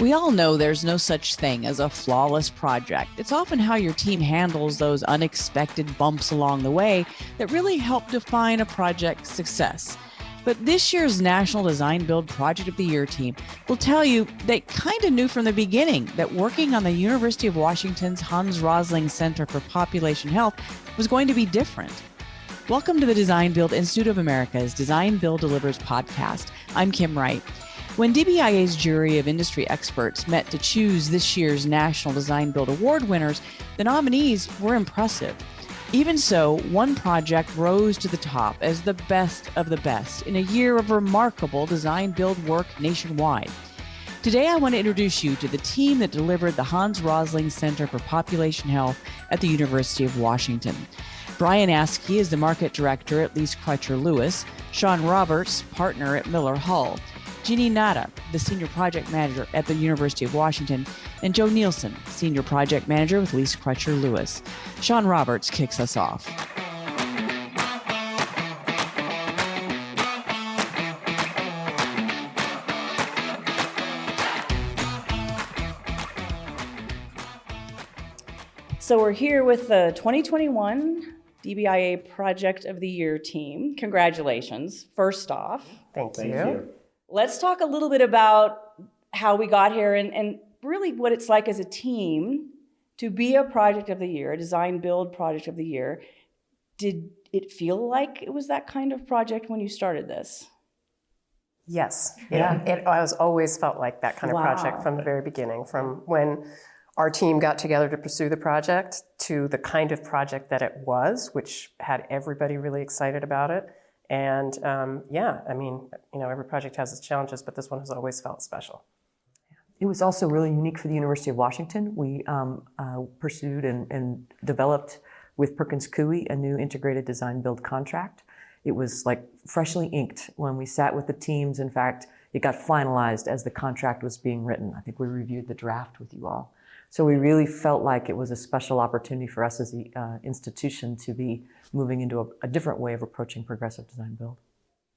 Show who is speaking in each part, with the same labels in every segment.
Speaker 1: We all know there's no such thing as a flawless project. It's often how your team handles those unexpected bumps along the way that really help define a project's success. But this year's National Design Build Project of the Year team will tell you they kind of knew from the beginning that working on the University of Washington's Hans Rosling Center for Population Health was going to be different. Welcome to the Design Build Institute of America's Design Build Delivers podcast. I'm Kim Wright. When DBIA's jury of industry experts met to choose this year's National Design Build Award winners, the nominees were impressive. Even so, one project rose to the top as the best of the best in a year of remarkable design build work nationwide. Today, I want to introduce you to the team that delivered the Hans Rosling Center for Population Health at the University of Washington. Brian Askey is the market director at Lease Crutcher Lewis, Sean Roberts, partner at Miller Hull, Jeannie Nada, the senior project manager at the University of Washington, and Joe Nielsen, senior project manager with Lease Crutcher Lewis. Sean Roberts kicks us off. So we're here with the 2021 DBIA Project of the Year team. Congratulations, first off.
Speaker 2: Thank you.
Speaker 1: Let's talk a little bit about how we got here and really what it's like as a team to be a project of the year, a design build project of the year. Did it feel like it was that kind of project when you started this?
Speaker 2: Yes. Yeah. It has always felt like that kind of project from the very beginning, from when our team got together to pursue the project to the kind of project that it was, which had everybody really excited about it. And every project has its challenges, but this one has always felt special.
Speaker 3: It was also really unique for the University of Washington. We pursued and developed with Perkins Coie a new integrated design build contract. It was like freshly inked when we sat with the teams. In fact, it got finalized as the contract was being written. I think we reviewed the draft with you all. So we really felt like it was a special opportunity for us as the institution to be moving into a different way of approaching progressive design build.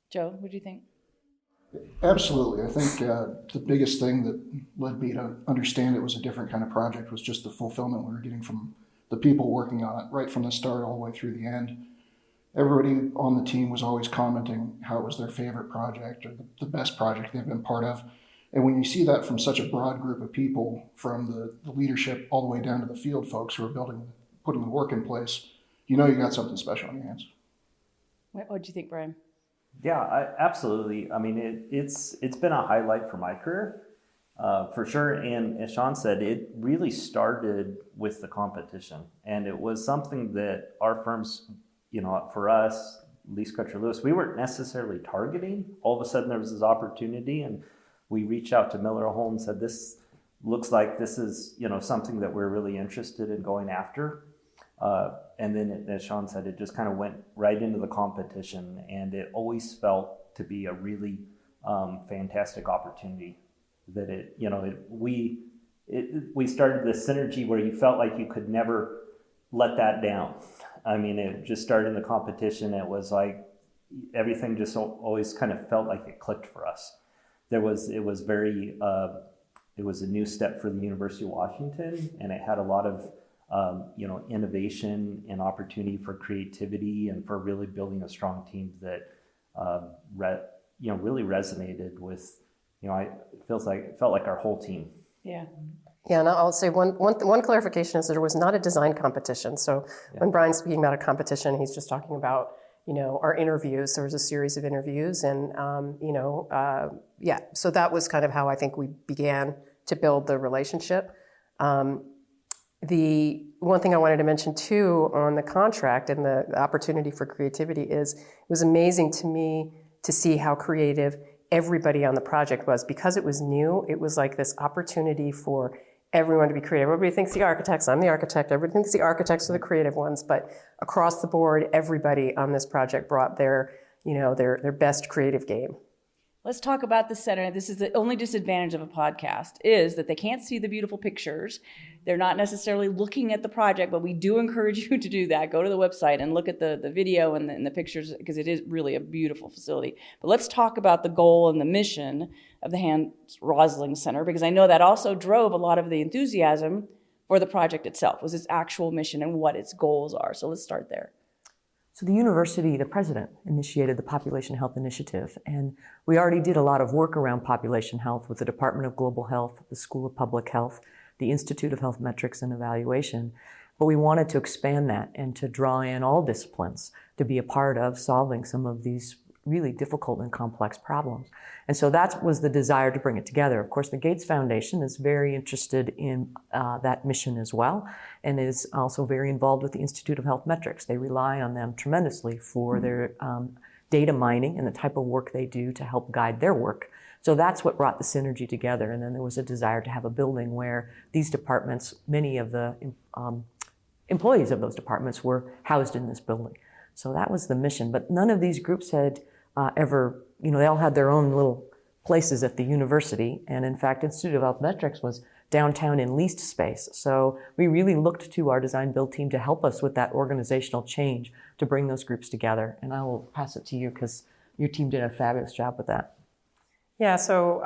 Speaker 1: Joe, what do you think?
Speaker 4: Absolutely. I think the biggest thing that led me to understand it was a different kind of project was just the fulfillment we were getting from the people working on it, right from the start all the way through the end. Everybody on the team was always commenting how it was their favorite project or the best project they've been part of. And when you see that from such a broad group of people, from the leadership all the way down to the field folks who are putting the work in place, you know you got something special on your hands.
Speaker 1: What do you think, Brian?
Speaker 5: Yeah, absolutely. I mean, it's been a highlight for my career, for sure. And as Sean said, it really started with the competition. And it was something that our firms, for us, Lease Crutcher Lewis, we weren't necessarily targeting. All of a sudden there was this opportunity, and we reached out to Miller Hull and said, this looks like this is, something that we're really interested in going after. And then, as Sean said, it just kind of went right into the competition, and it always felt to be a really fantastic opportunity. That we started this synergy where you felt like you could never let that down. I mean, it just started in the competition. It was like everything just always kind of felt like it clicked for us. It was a new step for the University of Washington, and it had a lot of innovation and opportunity for creativity and for really building a strong team that really resonated with it felt like our whole team.
Speaker 1: Yeah.
Speaker 2: Yeah, and I'll say one clarification is that it was not a design competition. So when Brian's speaking about a competition, he's just talking about our interviews. There was a series of interviews, and so that was kind of how I think we began to build the relationship. The one thing I wanted to mention too on the contract and the opportunity for creativity is it was amazing to me to see how creative everybody on the project was. Because it was new, it was like this opportunity for everyone to be creative. Everybody thinks the architects, I'm the architect, everybody thinks the architects are the creative ones, but across the board, everybody on this project brought their best creative game.
Speaker 6: Let's talk about the center. This is the only disadvantage of a podcast is that they can't see the beautiful pictures. They're not necessarily looking at the project, but we do encourage you to do that. Go to the website and look at the video and the pictures because it is really a beautiful facility. But let's talk about the goal and the mission of the Hans Rosling Center, because I know that also drove a lot of the enthusiasm for the project itself, was its actual mission and what its goals are. So let's start there.
Speaker 3: So the university, the president, initiated the Population Health Initiative, and we already did a lot of work around population health with the Department of Global Health, the School of Public Health, the Institute of Health Metrics and Evaluation, but we wanted to expand that and to draw in all disciplines to be a part of solving some of these really difficult and complex problems. And so that was the desire to bring it together. Of course, the Gates Foundation is very interested in that mission as well, and is also very involved with the Institute of Health Metrics. They rely on them tremendously for their data mining and the type of work they do to help guide their work. So that's what brought the synergy together. And then there was a desire to have a building where these departments, many of the employees of those departments were housed in this building. So that was the mission. But none of these groups had ever, they all had their own little places at the university. And in fact, Institute of Health Metrics was downtown in leased space. So we really looked to our design build team to help us with that organizational change to bring those groups together. And I will pass it to you because your team did a fabulous job with that.
Speaker 2: Yeah, so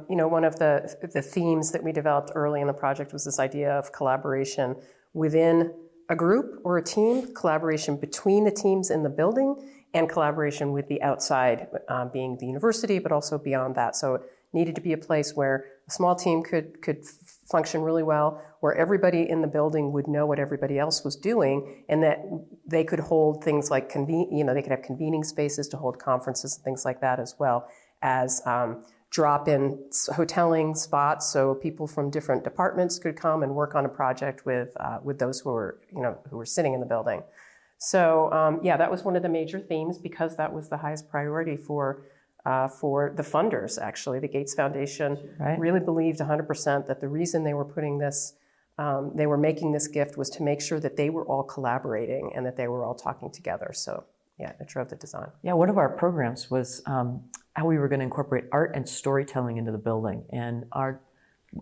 Speaker 2: one of the themes that we developed early in the project was this idea of collaboration within a group or a team, collaboration between the teams in the building, and collaboration with the outside, being the university, but also beyond that. So it needed to be a place where a small team could function really well, where everybody in the building would know what everybody else was doing, and that they could hold things like they could have convening spaces to hold conferences and things like that, as well as drop-in hoteling spots, so people from different departments could come and work on a project with those who were sitting in the building. So that was one of the major themes, because that was the highest priority for the funders. Actually, the Gates Foundation really believed 100% that the reason they were they were making this gift was to make sure that they were all collaborating and that they were all talking together. So yeah, it drove the design.
Speaker 3: Yeah, one of our programs was how we were going to incorporate art and storytelling into the building. And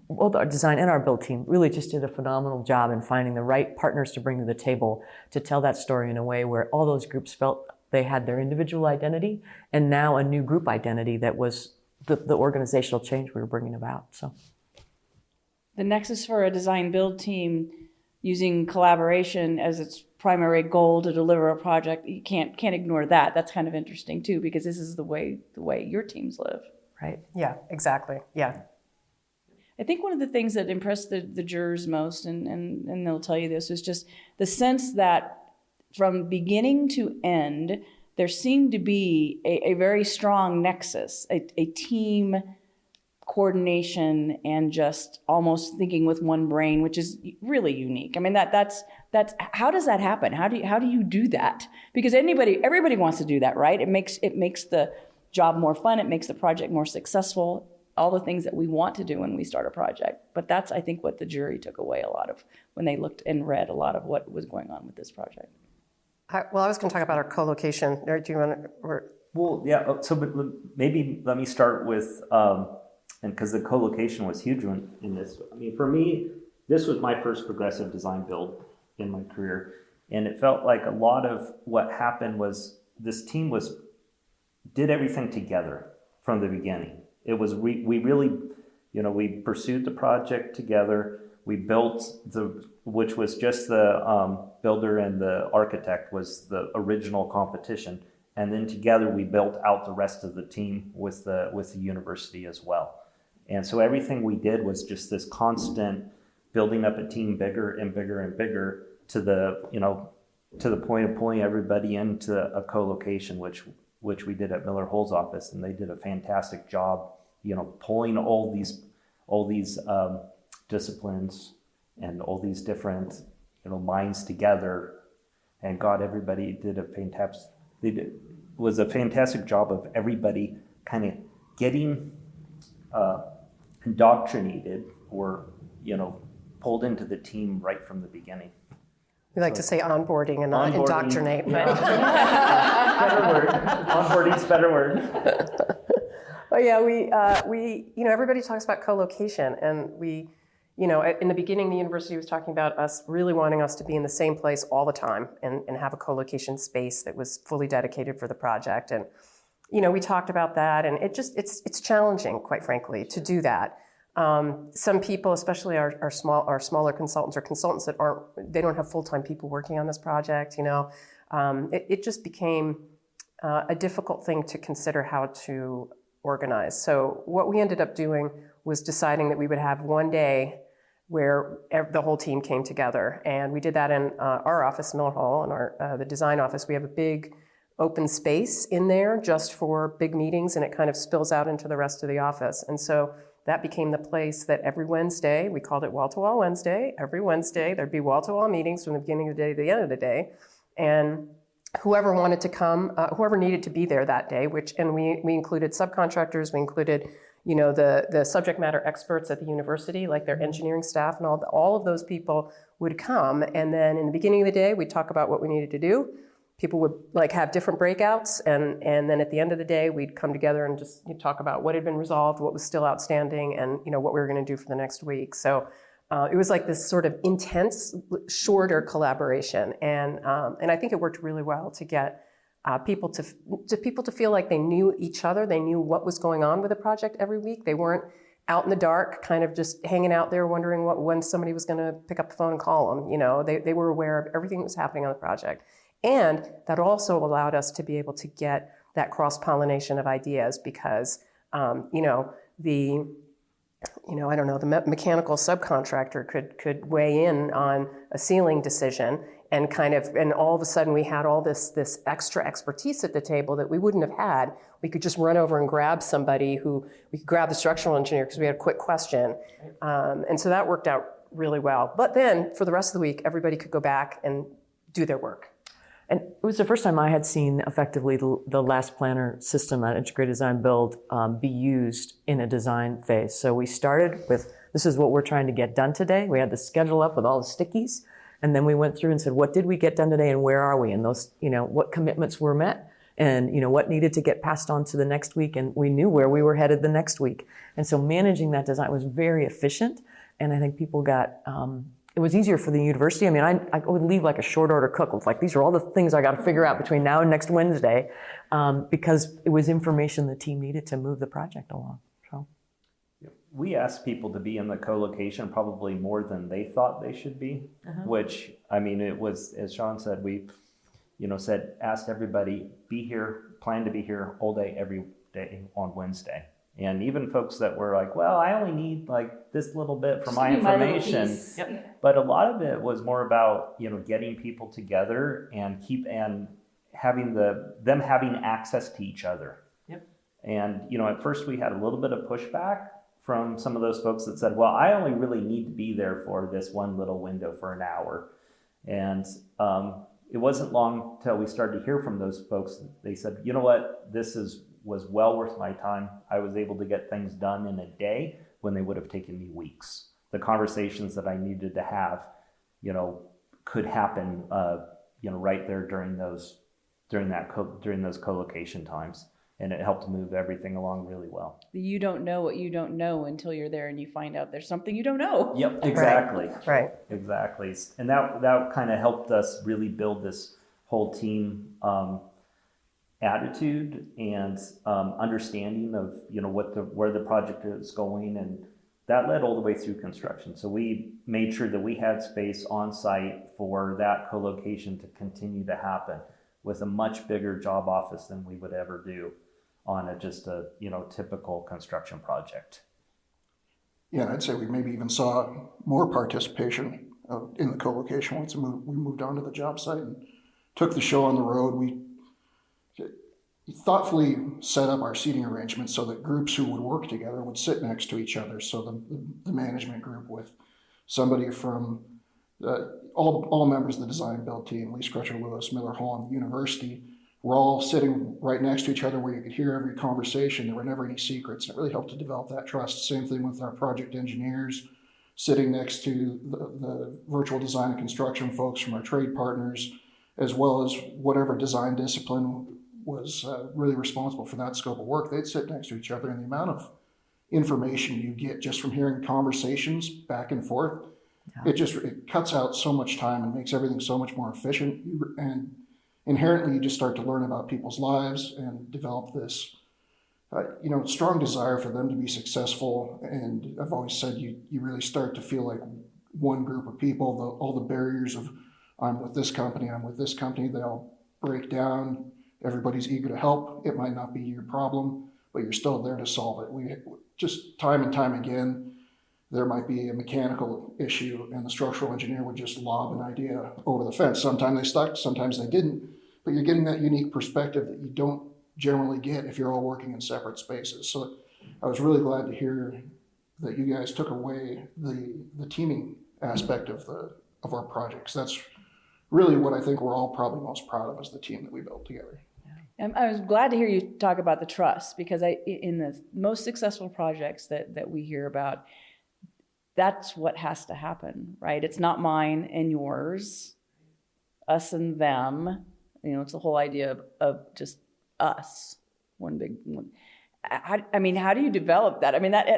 Speaker 3: both our design and our build team really just did a phenomenal job in finding the right partners to bring to the table to tell that story in a way where all those groups felt they had their individual identity and now a new group identity that was the organizational change we were bringing about. So
Speaker 6: the nexus for a design build team using collaboration as its primary goal to deliver a project, you can't ignore that. That's kind of interesting too, because this is the way your teams live.
Speaker 3: Right.
Speaker 2: Yeah, exactly. Yeah.
Speaker 6: I think one of the things that impressed the jurors most, and they'll tell you this, was just the sense that from beginning to end, there seemed to be a very strong nexus, a team coordination, and just almost thinking with one brain, which is really unique. I mean, that's how does that happen? How do you do that? Because everybody wants to do that, right? It makes the job more fun. It makes the project more successful. All the things that we want to do when we start a project. But that's, I think, what the jury took away a lot of when they looked and read a lot of what was going on with this project.
Speaker 2: I was going to talk about our co-location. Do you want to?
Speaker 5: Well, yeah. So but maybe let me start with, and because the co-location was huge in this. I mean, for me, this was my first progressive design build in my career. And it felt like a lot of what happened was this team did everything together from the beginning. It was, we really, we pursued the project together. We built which was just the builder and the architect was the original competition. And then together we built out the rest of the team with the university as well. And so everything we did was just this constant building up a team bigger and bigger and bigger to the point of pulling everybody into a co-location, which we did at Miller Hull's office, and they did a fantastic job, pulling all these disciplines and all these different, minds together, and everybody was a fantastic job of everybody kind of getting indoctrinated or, pulled into the team right from the beginning.
Speaker 2: We like to say onboarding and not indoctrinate.
Speaker 5: Yeah. Better word. Onboarding's a better word.
Speaker 2: Oh yeah, we everybody talks about co-location, and we, in the beginning, the university was talking about us really wanting us to be in the same place all the time and have a co-location space that was fully dedicated for the project. And we talked about that, and it's challenging, quite frankly, to do that. Some people, especially our smaller consultants or consultants that they don't have full-time people working on this project. It just became a difficult thing to consider how to organize. So what we ended up doing was deciding that we would have one day where the whole team came together, and we did that in our office, Miller Hall, in the design office. We have a big open space in there just for big meetings, and it kind of spills out into the rest of the office. And so that became the place that every Wednesday, we called it Wall-to-Wall Wednesday. Every Wednesday, there'd be wall-to-wall meetings from the beginning of the day to the end of the day. And whoever wanted to come, whoever needed to be there that day, and we included subcontractors, we included, the subject matter experts at the university, like their engineering staff, and all of those people would come. And then in the beginning of the day, we'd talk about what we needed to do. People would have different breakouts, and then at the end of the day, we'd come together and just talk about what had been resolved, what was still outstanding, and what we were going to do for the next week. So it was like this sort of intense, shorter collaboration, and I think it worked really well to get people to feel like they knew each other, they knew what was going on with the project every week. They weren't out in the dark, kind of just hanging out there, wondering when somebody was going to pick up the phone and call them. They were aware of everything that was happening on the project. And that also allowed us to be able to get that cross-pollination of ideas because, the mechanical subcontractor could weigh in on a ceiling decision and all of a sudden we had all this extra expertise at the table that we wouldn't have had. We could just run over and grab somebody we could grab the structural engineer because we had a quick question. And so that worked out really well. But then for the rest of the week, everybody could go back and do their work.
Speaker 3: And it was the first time I had seen effectively the last planner system, that integrated design build, be used in a design phase. So we started with, this is what we're trying to get done today. We had the schedule up with all the stickies. And then we went through and said, what did we get done today and where are we? And those, what commitments were met and, what needed to get passed on to the next week. And we knew where we were headed the next week. And so managing that design was very efficient. And I think people got, it was easier for the university. I mean, I would leave like a short order cook with these are all the things I got to figure out between now and next Wednesday, because it was information the team needed to move the project along. So
Speaker 5: we asked people to be in the co-location probably more than they thought they should be, which, it was, as Sean said, we, asked everybody, be here, plan to be here all day, every day on Wednesday. And even folks that were like, well, I only need this little bit for my information.
Speaker 3: Yep.
Speaker 5: But a lot of it was more about, getting people together and having them having access to each other.
Speaker 3: Yep.
Speaker 5: And, at first we had a little bit of pushback from some of those folks that said, well, I only really need to be there for this one little window for an hour. And it wasn't long till we started to hear from those folks. They said, you know what, was well worth my time. I was able to get things done in a day when they would have taken me weeks. The conversations that I needed to have, could happen, right there during those co-location times. And it helped move everything along really well.
Speaker 6: You don't know what you don't know until you're there and you find out there's something you don't know.
Speaker 5: Yep, exactly.
Speaker 2: Right.
Speaker 5: Exactly. And that kind of helped us really build this whole team attitude and understanding of where the project is going, and that led all the way through construction. So we made sure that we had space on site for that co-location to continue to happen with a much bigger job office than we would ever do on just a typical construction project.
Speaker 4: Yeah, and I'd say we maybe even saw more participation in the co-location once we moved on to the job site and took the show on the road. We thoughtfully set up our seating arrangements so that groups who would work together would sit next to each other. So the management group with somebody from all members of the design build team, Lee Scrutcher Lewis, Miller Hall, and the university, were all sitting right next to each other where you could hear every conversation. There were never any secrets. It really helped to develop that trust. Same thing with our project engineers, sitting next to the virtual design and construction folks from our trade partners, as well as whatever design discipline was really responsible for that scope of work, they'd sit next to each other, and the amount of information you get just from hearing conversations back and forth, it cuts out so much time and makes everything so much more efficient. And inherently, you just start to learn about people's lives and develop this strong desire for them to be successful. And I've always said you really start to feel like one group of people. All the barriers of I'm with this company, they all break down. Everybody's eager to help. It might not be your problem, but you're still there to solve it. We just time and time again, there might be a mechanical issue and the structural engineer would just lob an idea over the fence. Sometimes they stuck, sometimes they didn't, but you're getting that unique perspective that you don't generally get if you're all working in separate spaces. So I was really glad to hear that you guys took away the teaming aspect of our projects. That's really what I think we're all probably most proud of, is the team that we built together.
Speaker 6: I was glad to hear you talk about the trust, because in the most successful projects that we hear about, that's what has to happen, right? It's not mine and yours, us and them. It's the whole idea of just us, one big one. How do you develop that?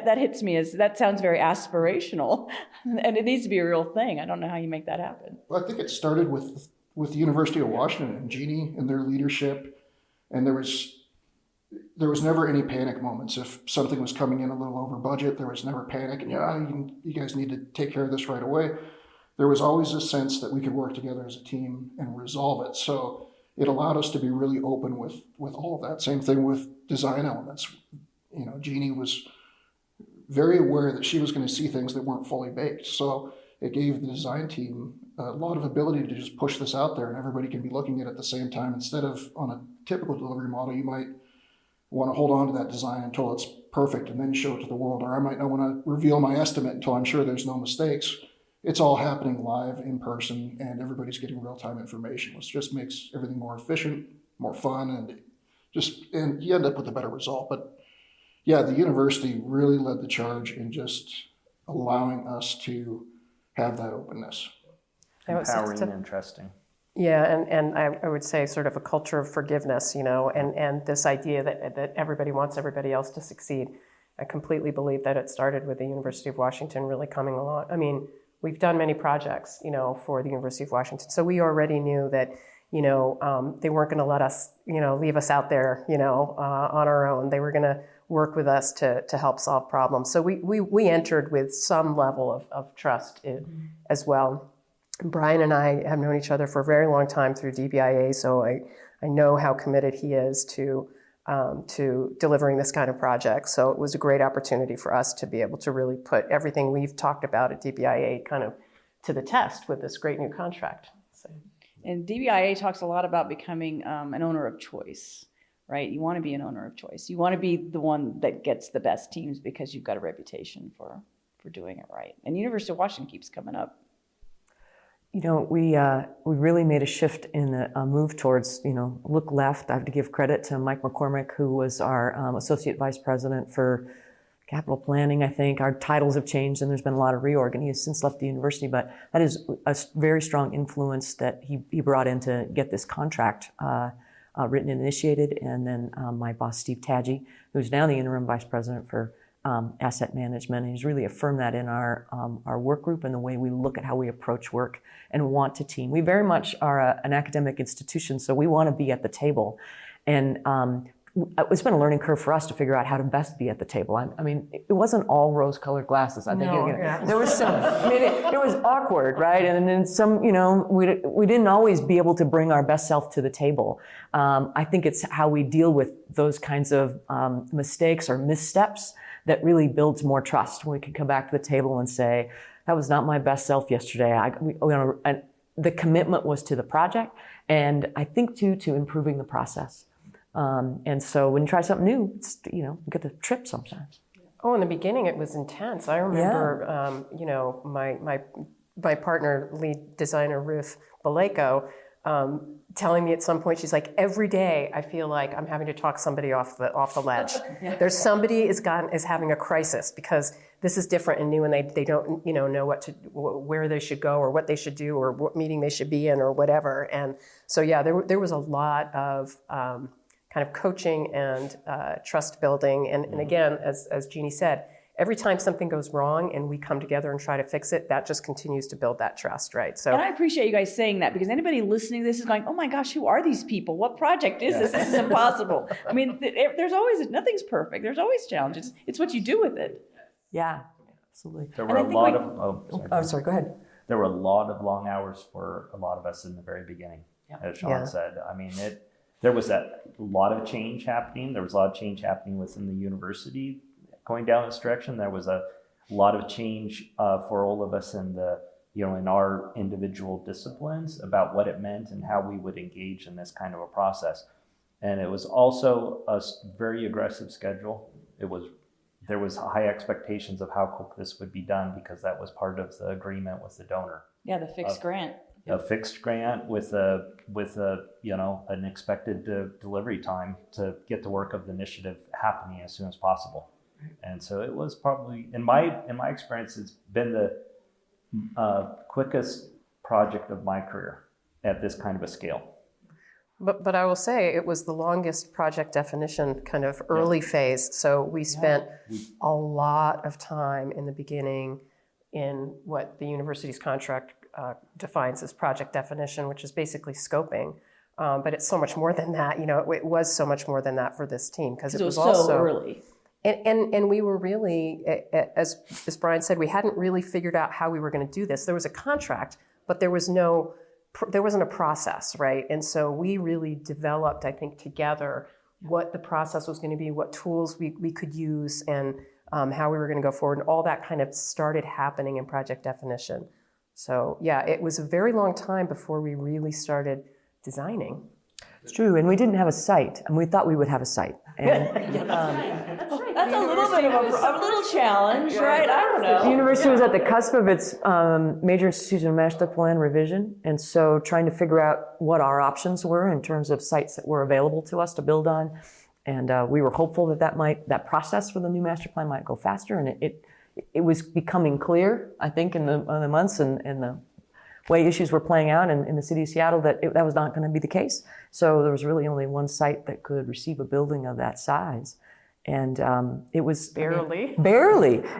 Speaker 6: That hits me that sounds very aspirational, and it needs to be a real thing. I don't know how you make that happen.
Speaker 4: Well, I think it started with the University of Washington and Jeannie and their leadership. And there was never any panic moments. If something was coming in a little over budget, there was never panic. And you guys need to take care of this right away. There was always a sense that we could work together as a team and resolve it. So it allowed us to be really open with all of that. Same thing with design elements. Jeannie was very aware that she was going to see things that weren't fully baked. So it gave the design team a lot of ability to just push this out there, and everybody can be looking at it at the same time. Instead of on a typical delivery model, you might want to hold on to that design until it's perfect and then show it to the world. Or I might not want to reveal my estimate until I'm sure there's no mistakes. It's all happening live in person, and everybody's getting real-time information, which just makes everything more efficient, more fun, and you end up with a better result. But yeah, the university really led the charge in just allowing us to have that openness.
Speaker 5: Empowering and trusting.
Speaker 2: Yeah, and I would say sort of a culture of forgiveness, and this idea that everybody wants everybody else to succeed. I completely believe that it started with the University of Washington really coming along. We've done many projects, for the University of Washington, so we already knew that, they weren't going to let us, leave us out there, on our own. They were going to work with us to help solve problems. So we entered with some level of trust as well. Brian and I have known each other for a very long time through DBIA, so I know how committed he is to delivering this kind of project. So it was a great opportunity for us to be able to really put everything we've talked about at DBIA kind of to the test with this great new contract. So.
Speaker 6: And DBIA talks a lot about becoming an owner of choice, right? You want to be an owner of choice. You want to be the one that gets the best teams because you've got a reputation for doing it right. And University of Washington keeps coming up.
Speaker 3: We really made a shift in the move towards, look left. I have to give credit to Mike McCormick, who was our Associate Vice President for Capital Planning, I think. Our titles have changed and there's been a lot of reorg, and he has since left the university, but that is a very strong influence that he brought in to get this contract written and initiated. And then my boss, Steve Taggi, who's now the Interim Vice President for asset management, and he's really affirmed that in our work group and the way we look at how we approach work and want to team. We very much are an academic institution, so we want to be at the table. And it's been a learning curve for us to figure out how to best be at the table. It wasn't all rose-colored glasses. I think there was some. It was awkward, right? And then some. We didn't always be able to bring our best self to the table. I think it's how we deal with those kinds of mistakes or missteps that really builds more trust. When we can come back to the table and say, that was not my best self yesterday. The commitment was to the project, and I think too to improving the process. And so when you try something new, it's, you get to trip sometimes.
Speaker 2: Oh, in the beginning it was intense. I remember, my partner, lead designer Ruth Baleko, telling me at some point, she's like, every day I feel like I'm having to talk somebody off the ledge. Yeah. There's somebody is having a crisis because this is different and new, and they don't know where they should go or what they should do or what meeting they should be in or whatever. And so there was a lot of kind of coaching and trust building. And again, as Jeannie said, every time something goes wrong and we come together and try to fix it, that just continues to build that trust, right? So,
Speaker 6: and I appreciate you guys saying that, because anybody listening to this is going, oh my gosh, who are these people? What project is this? This is impossible. I mean, there's always, nothing's perfect. There's always challenges. It's what you do with it.
Speaker 3: Yeah, absolutely.
Speaker 5: There were a lot of,
Speaker 3: Oh, sorry, go ahead.
Speaker 5: there were a lot of long hours for a lot of us in the very beginning, as Sean
Speaker 2: Yeah.
Speaker 5: said. I mean, there was a lot of change happening. There was a lot of change happening within the university going down this direction. There was a lot of change for all of us in in our individual disciplines about what it meant and how we would engage in this kind of a process. And it was also a very aggressive schedule. There was high expectations of how quick this would be done, because that was part of the agreement with the donor.
Speaker 6: Yeah, the fixed grant.
Speaker 5: A fixed grant with an expected delivery time to get the work of the initiative happening as soon as possible. And so it was probably, in my experience, it's been the quickest project of my career at this kind of a scale.
Speaker 2: but I will say it was the longest project definition kind of early phase. So we spent a lot of time in the beginning in what the university's contract defines as project definition, which is basically scoping. But it's so much more than that. It was so much more than that for this team, because it was also
Speaker 6: so early.
Speaker 2: And we were really, as Brian said, we hadn't really figured out how we were going to do this. There was a contract, but there wasn't a process, right? And so we really developed, I think, together what the process was going to be, what tools we could use, and how we were going to go forward. And all that kind of started happening in project definition. So yeah, it was a very long time before we really started designing.
Speaker 3: It's true, and we didn't have a site, and we thought we would have a site. And
Speaker 6: That's a little bit of a little challenge, right? I don't know.
Speaker 3: the university was at the cusp of its major institutional master plan revision, and so trying to figure out what our options were in terms of sites that were available to us to build on. And we were hopeful that process for the new master plan might go faster, and it was becoming clear, I think, in the months and the way issues were playing out in the city of Seattle, that that was not going to be the case. So there was really only one site that could receive a building of that size. And it was barely.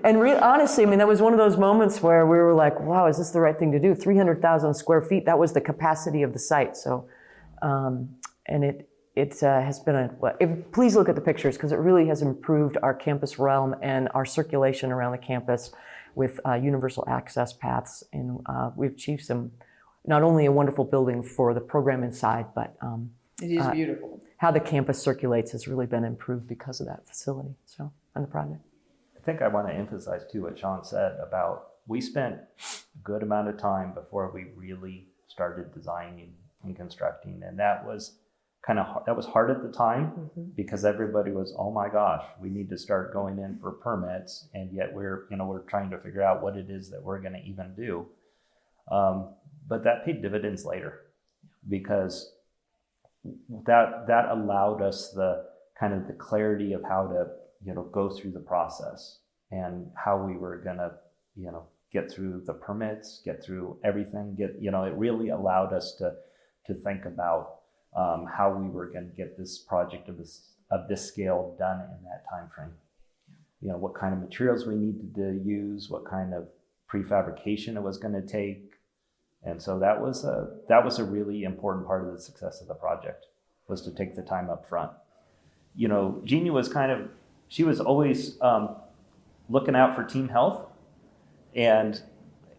Speaker 3: And honestly, that was one of those moments where we were like, wow, is this the right thing to do? 300,000 square feet, that was the capacity of the site. So, and it has been please look at the pictures, because it really has improved our campus realm and our circulation around the campus with universal access paths. And we've achieved not only a wonderful building for the program inside, but
Speaker 6: it is beautiful.
Speaker 3: How the campus circulates has really been improved because of that facility. So, on the project.
Speaker 5: I think I want to emphasize too what Sean said about, we spent a good amount of time before we really started designing and constructing, and that was hard at the time, because everybody was, oh my gosh, we need to start going in for permits, and yet we're trying to figure out what it is that we're going to even do. But that paid dividends later, because that allowed us the clarity of how to go through the process and how we were going to get through the permits, get through everything. It really allowed us to think about how we were going to get this project of this scale done in that time frame. What kind of materials we needed to use, what kind of prefabrication it was going to take. And so that was a really important part of the success of the project, was to take the time up front. Jeannie was she was always looking out for team health, and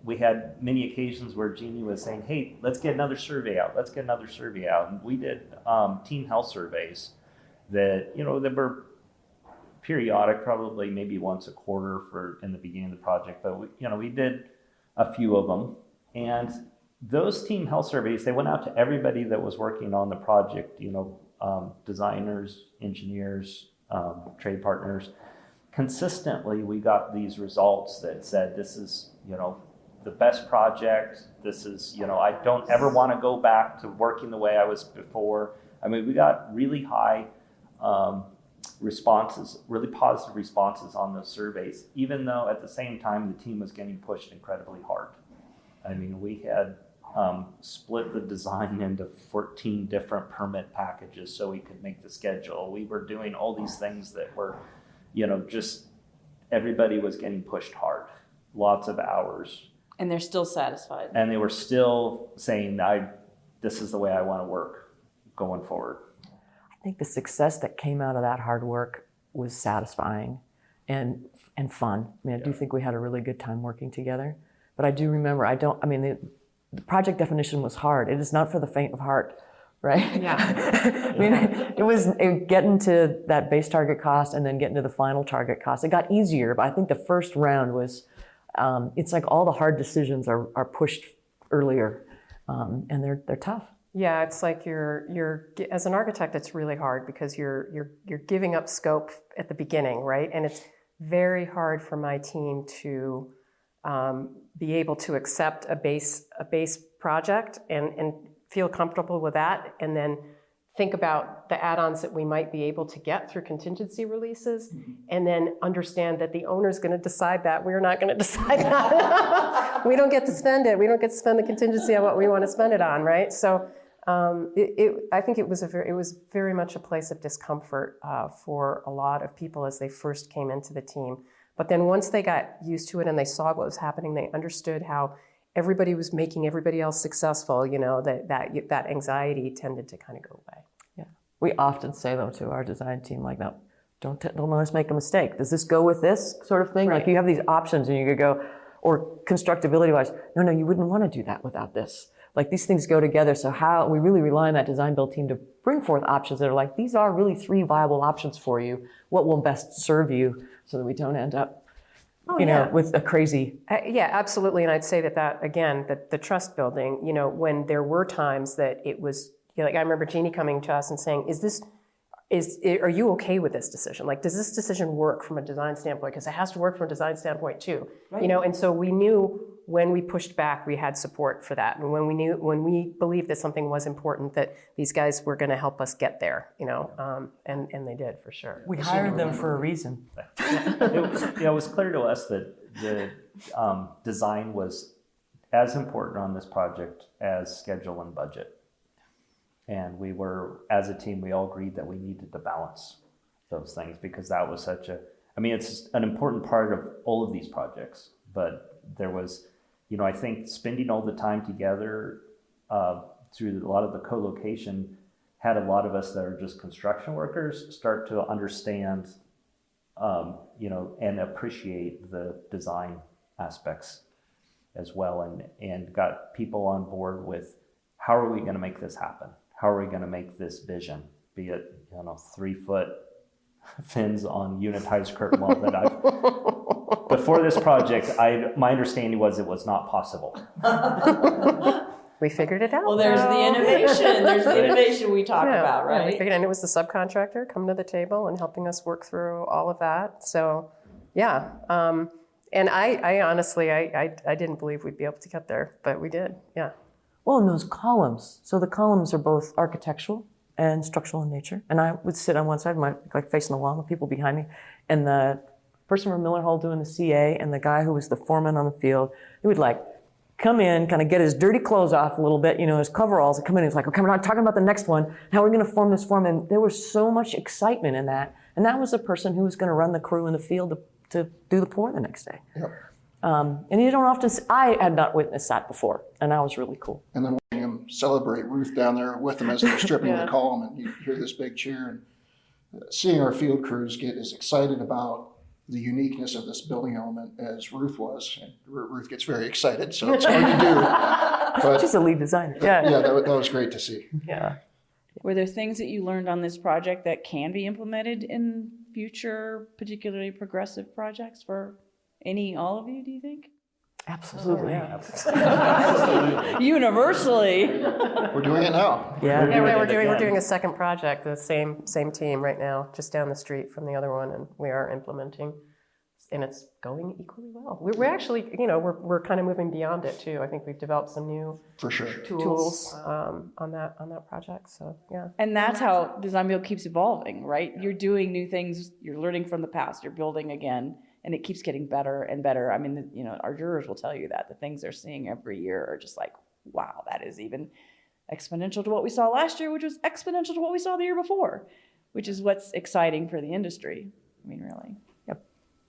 Speaker 5: we had many occasions where Jeannie was saying, hey, let's get another survey out. And we did team health surveys that were periodic, probably maybe once a quarter in the beginning of the project. But we did a few of them. And those team health surveys, they went out to everybody that was working on the project, designers, engineers, trade partners. Consistently, we got these results that said, this is, the best project. This is, I don't ever want to go back to working the way I was before. We got really high responses, really positive responses on those surveys, even though at the same time the team was getting pushed incredibly hard. We had split the design into 14 different permit packages so we could make the schedule. We were doing all these things that were, just everybody was getting pushed hard, lots of hours.
Speaker 6: And they're still satisfied.
Speaker 5: And they were still saying, this is the way I want to work going forward.
Speaker 3: I think the success that came out of that hard work was satisfying and fun. I mean, I do think we had a really good time working together. But I do remember, the project definition was hard. It is not for the faint of heart, right?
Speaker 2: Yeah.
Speaker 3: I mean, it was getting to that base target cost and then getting to the final target cost. It got easier, but I think the first round was, it's like all the hard decisions are pushed earlier, and they're tough.
Speaker 2: Yeah, it's like you're as an architect, it's really hard because you're giving up scope at the beginning, right? And it's very hard for my team to be able to accept a base project and feel comfortable with that, and then think about the add-ons that we might be able to get through contingency releases, and then understand that the owner's going to decide that. We're not going to decide that. We don't get to spend it. We don't get to spend the contingency on what we want to spend it on, right? So I think it was very much a place of discomfort for a lot of people as they first came into the team. But then once they got used to it and they saw what was happening, they understood how everybody was making everybody else successful, that anxiety tended to kind of go away.
Speaker 3: Yeah. We often say, though, to our design team, like, no, don't let us make a mistake. Does this go with this sort of thing?
Speaker 2: Right.
Speaker 3: Like, you have these options and you could go, or constructability-wise, no, you wouldn't want to do that without this. Like, these things go together. So we really rely on that design build team to bring forth options that are like, these are really 3 viable options for you. What will best serve you so that we don't end up with a crazy.
Speaker 2: Yeah, absolutely. And I'd say that again, the trust building, when there were times that it was, like, I remember Jeannie coming to us and saying, are you okay with this decision? Like, does this decision work from a design standpoint? Because it has to work from a design standpoint too,
Speaker 6: Right.
Speaker 2: And so we knew when we pushed back, we had support for that. And when we believed that something was important, that these guys were going to help us get there, and they did for sure.
Speaker 3: We hired them for a reason.
Speaker 5: It was clear to us that the design was as important on this project as schedule and budget. And as a team, we all agreed that we needed to balance those things because that was it's an important part of all of these projects. But there was, I think spending all the time together through a lot of the co-location had a lot of us that are just construction workers start to understand, and appreciate the design aspects as well, and got people on board with how are we going to make this happen? How are we going to make this vision, be it 3-foot fins on unitized curtain wall that before this project, my understanding was it was not possible.
Speaker 2: We figured it out.
Speaker 6: Well, there's the innovation. There's the innovation we talk about,
Speaker 2: Yeah, we
Speaker 6: right?
Speaker 2: figured, and it was the subcontractor coming to the table and helping us work through all of that. So, yeah. And I honestly, I didn't believe we'd be able to get there, but we did. Yeah.
Speaker 3: Well, and those columns. So the columns are both architectural and structural in nature. And I would sit on one side, facing the wall, the people behind me, and the person from Miller Hall doing the CA and the guy who was the foreman on the field, he would come in, kind of get his dirty clothes off a little bit, his coveralls, and come in and he's like, okay, we're not talking about the next one. How are we going to form this form? And there was so much excitement in that. And that was the person who was going to run the crew in the field to do the pour the next day.
Speaker 4: Yep.
Speaker 3: And you don't often I had not witnessed that before, and that was really cool.
Speaker 4: And then watching him celebrate Ruth down there with them as they're stripping the column, and you hear this big cheer, and seeing our field crews get as excited about the uniqueness of this building element as Ruth was. And Ruth gets very excited, so it's hard to do. But
Speaker 3: She's a lead designer.
Speaker 4: yeah, that was great to see.
Speaker 3: Yeah.
Speaker 6: Were there things that you learned on this project that can be implemented in future, particularly progressive projects for all of you, do you think?
Speaker 3: Absolutely.
Speaker 5: Absolutely.
Speaker 6: Universally.
Speaker 4: We're doing it now.
Speaker 3: Yeah.
Speaker 2: We're doing a second project, the same team right now, just down the street from the other one, and we are implementing, and it's going equally well. We're actually, we're kind of moving beyond it too. I think we've developed some new
Speaker 4: For sure.
Speaker 2: tools on that project. So yeah.
Speaker 6: And that's how design build keeps evolving, right? You're doing new things, you're learning from the past, you're building again, and it keeps getting better and better. I mean, our jurors will tell you that the things they're seeing every year are just like, wow, that is even exponential to what we saw last year, which was exponential to what we saw the year before, which is what's exciting for the industry. I mean, really.
Speaker 3: Yep.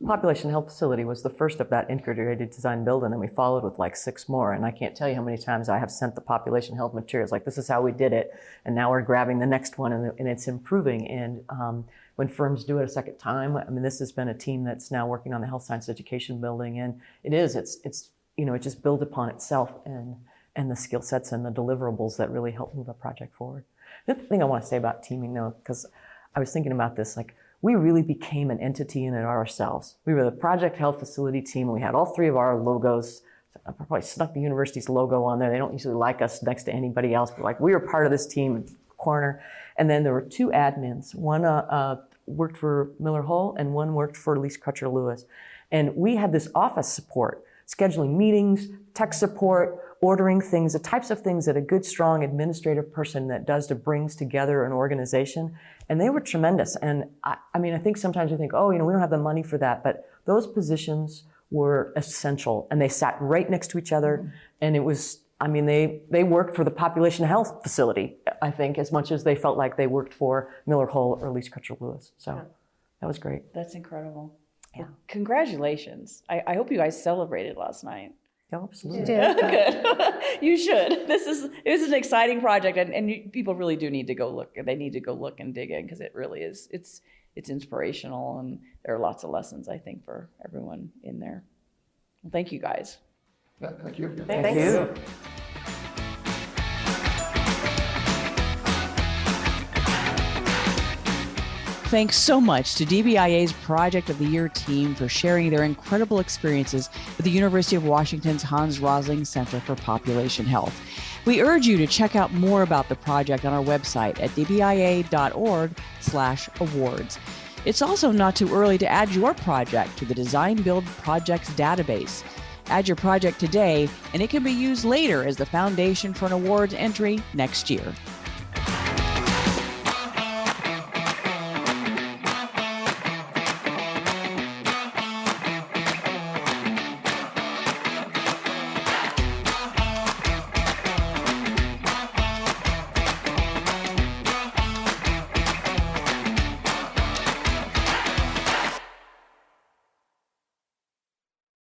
Speaker 3: Population health facility was the first of that integrated design build, and then we followed with like 6 more. And I can't tell you how many times I have sent the population health materials, like this is how we did it, and now we're grabbing the next one, and it's improving. And when firms do it a second time, I mean, this has been a team that's now working on the health science education building, and it's you know, it just builds upon itself and the skill sets and the deliverables that really help move a project forward. The other thing I want to say about teaming, though, because I was thinking about this, like, we really became an entity in it ourselves. We were the project health facility team, and we had all 3 of our logos. I probably snuck the university's logo on there. They don't usually like us next to anybody else, but like, we were part of this team corner. And then there were 2 admins. One worked for Miller Hull, and one worked for Elise Crutcher Lewis. And we had this office support, scheduling meetings, tech support, ordering things, the types of things that a good, strong administrative person that does to brings together an organization. And they were tremendous. And I mean, I think sometimes we think, oh, you know, we don't have the money for that. But those positions were essential, and they sat right next to each other. And it was, I mean, they worked for the population health facility, I think, as much as they felt like they worked for Miller Hull or Elise Crutcher Lewis. So that was great.
Speaker 6: That's incredible.
Speaker 3: Yeah.
Speaker 6: Well, congratulations. I hope you guys celebrated last night.
Speaker 3: Yeah, absolutely.
Speaker 6: Good. You should. It was an exciting project, and people really do need to go look. They need to go look and dig in, because it really is. It's inspirational, and there are lots of lessons, I think, for everyone in there. Well, thank you guys.
Speaker 4: Yeah, thank you.
Speaker 3: Thank you.
Speaker 1: Thanks so much to DBIA's Project of the Year team for sharing their incredible experiences with the University of Washington's Hans Rosling Center for Population Health. We urge you to check out more about the project on our website at dbia.org/awards. It's also not too early to add your project to the Design Build Projects database. Add your project today, and it can be used later as the foundation for an awards entry next year.